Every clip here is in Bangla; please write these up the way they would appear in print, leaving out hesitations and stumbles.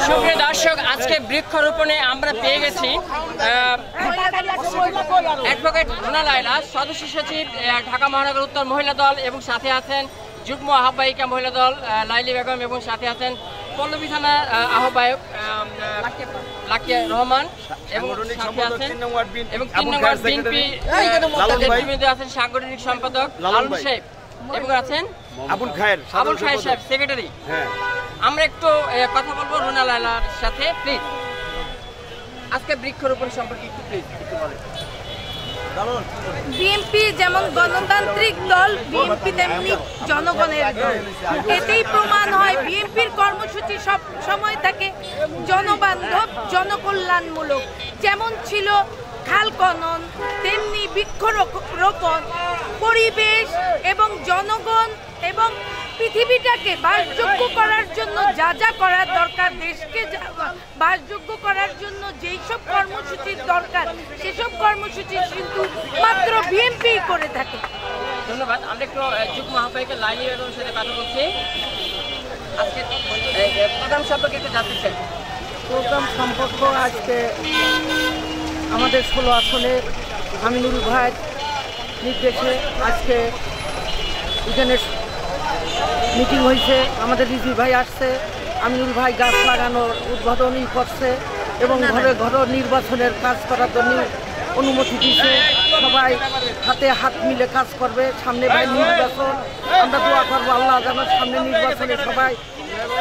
সুপ্রিয় দর্শক, আজকে বৃক্ষরোপণে আমরা পেয়ে গেছি অ্যাডভোকেট রুনা লায়লা, সদস্য সচিব ঢাকা মহানগর উত্তর মহিলা দল, এবং সাথে আছেন যুগ্ম আহ্বায়িকা মহিলা দল লাইলি বেগম, এবং সাথে আছেন পল্লবী থানার আহ্বায়ক লাকিয়া রহমান, এবং সাথে আছেন এবং 3 নম্বর বিএনপি নেতৃবৃন্দ আছেন সাংগঠনিক সম্পাদক লালন সাহেব, এবং আছেন আবুল খায়ের সাহেব সেক্রেটারি। আমরা একটু কথা বলবো রুনা লায়লার সাথে। প্লিজ আজকে বৃক্ষরোপণ সম্পর্কে একটু বলেন। বিএনপি যেমন গণতান্ত্রিক দল, বিএনপি তেমনি জনগণের দল। এতেই প্রমাণ হয় বিএনপির কর্মসূচি সব সময় থাকে জনবান্ধব, জনকল্যাণমূলক। যেমন ছিল খাল খনন, তেমনি বৃক্ষরোপণ, পরিবেশ এবং জনগণ এবং পৃথিবীটাকে বাসযোগ্য করার জন্য যা যা করার দরকার, দেশকে বাসযোগ্য করার জন্য যেই সব কর্মসূচির দরকার, সেসব কর্মসূচি কিন্তু মাত্র বিএনপি করে থাকে। ধন্যবাদ। আমরা একটু যুগ্ম আহ্বায়িকা লাইলি বেগমের সাথে কথা বলছি। আজকে প্রোগ্রাম সম্পর্কে একটু জানতে চাই। প্রোগ্রাম সম্পর্ক আজকে আমাদের 16 আসনের আমিনুল ভাইয়ের নির্দেশে আজকে এখানে মিটিং হয়েছে। আমাদের রিজি ভাই আসছে, আমিনুল ভাই গাছ লাগানোর উদ্বোধনী করছে এবং ঘরে ঘরে নির্বাচনের কাজ করার জন্য অনুমতি দিয়েছে। সবাই হাতে হাত মিলে কাজ করবে। সামনে ভাই নির্বাচন, আমরা দোয়া করবো আল্লাহ যেন সামনে নির্বাচনে সবাই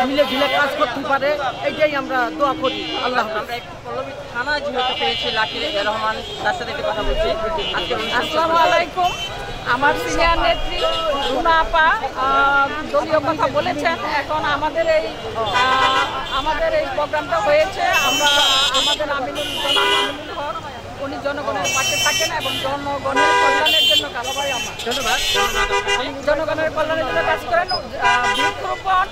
মিলে ঝিলে কাজ করতে পারে, এইটাই আমরা দোয়া করি। আল্লাহ থানা যেহেতু পেয়েছি লাকি রহমান, তার সাথে একটু কথা বলছি। আসসালামু আলাইকুম। আমার সিনিয়র নেত্রী রুনা আপা দলীয় কথা বলেছেন। এখন আমাদের এই প্রোগ্রামটা হয়েছে, আমরা আমাদের আমিনুল হক, উনি জনগণের পাশে থাকেন এবং জনগণের কল্যাণের জন্য কালাবাই আমার জনগণের কল্যাণের জন্য কাজ করেন। বৃক্ষরোপণ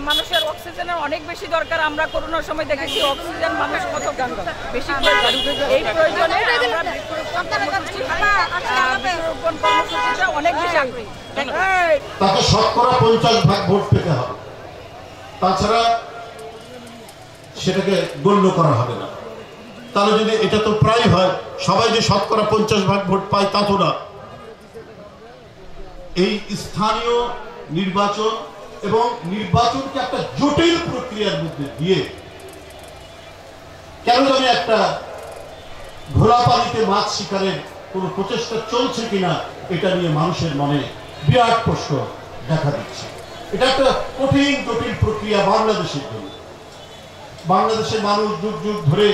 মানুষের অক্সিজেনের অনেক বেশি দরকার। আমরা করোনার সময় দেখেছি অক্সিজেন মানুষ কত বেশি প্রয়োজন। এই প্রয়োজনে আমরা বৃক্ষরোপণ কর্মসূচিটা অনেক বেশি আগ্রহী। তাকে শতকরা 50% ভোট পেতে হবে, তাছাড়া সেটাকে গণ্য করা হবে না। তাহলে যদি এটা তো প্রায় হয়, সবাই যে শতকরা 50% ভোট পায় তা তো না। এই স্থানীয় নির্বাচন এবং নির্বাচনকে একটা জটিল প্রক্রিয়ার মধ্যে দিয়ে কেন জানি একটা ঘোলা পানিতে মাছ শিকারের কোন প্রচেষ্টা চলছে কিনা, এটা নিয়ে মানুষের মনে বিরাট প্রশ্ন দেখা দিচ্ছে। এটা একটা কঠিন জটিল প্রক্রিয়া বাংলাদেশের জন্য। বাংলাদেশের মানুষ যুগ যুগ ধরে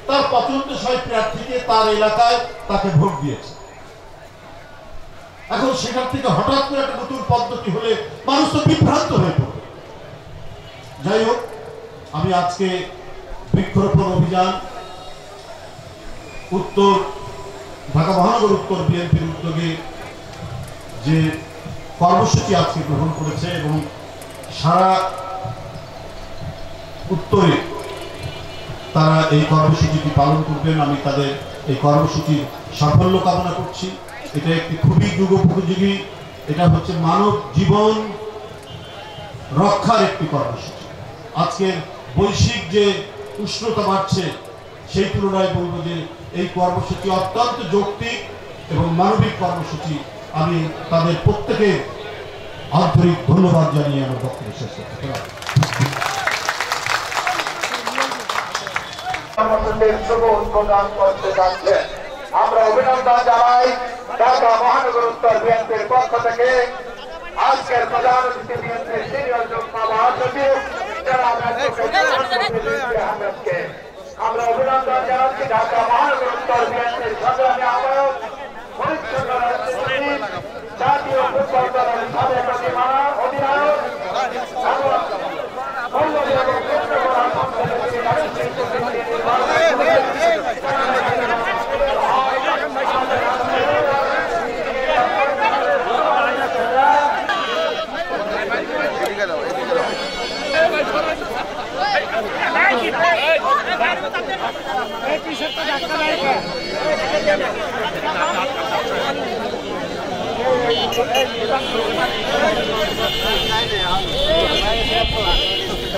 তার পছন্দসই প্রার্থীকে তার এলাকায় তাকে ভোট দিয়েছে। এখন সেখান থেকে হঠাৎ করে একটা নতুন পদ্ধতি হলে মানুষ তো বিভ্রান্ত হয়ে পড়বে। যাই হোক, আমি আজকে বৃক্ষরোপণ অভিযান উত্তর ঢাকা মহানগর উত্তর বিএনপির উদ্যোগে যে কর্মসূচি আজকে গ্রহণ করেছে এবং সারা উত্তরে তারা এই কর্মসূচিটি পালন করবেন, আমি তাদের এই কর্মসূচির সাফল্য কামনা করছি। এটা একটি খুবই যুগোপযোগী, এটা হচ্ছে মানব জীবন রক্ষার একটি কর্মসূচি। আজকের বৈশ্বিক যে উষ্ণতা বাড়ছে, সেই তুলনায় বলবো যে এই কর্মসূচি অত্যন্ত যৌক্তিক এবং মানবিক কর্মসূচি। আমি তাদের প্রত্যেকে আন্তরিক ধন্যবাদ জানিয়ে আমার বক্তব্য শেষ করতে চাই। প্রদান করতে যাচ্ছেন, আমরা অভিনন্দন জানাই ঢাকা মহানগর উত্তর বিএনপির পক্ষ থেকে আজকের প্রধান অতিথি বিএনপির সিনিয়র যুগ্ম মহাসচিব আহমেদকে আমরা অভিনন্দন জানাচ্ছি। ঢাকা মহানগর উত্তর বিএনপির সংগ্রামী আহ্বায়ক জাতীয় ফুটবল দলের সাবেক অধিনায়ক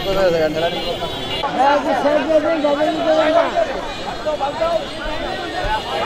হ্যাঁ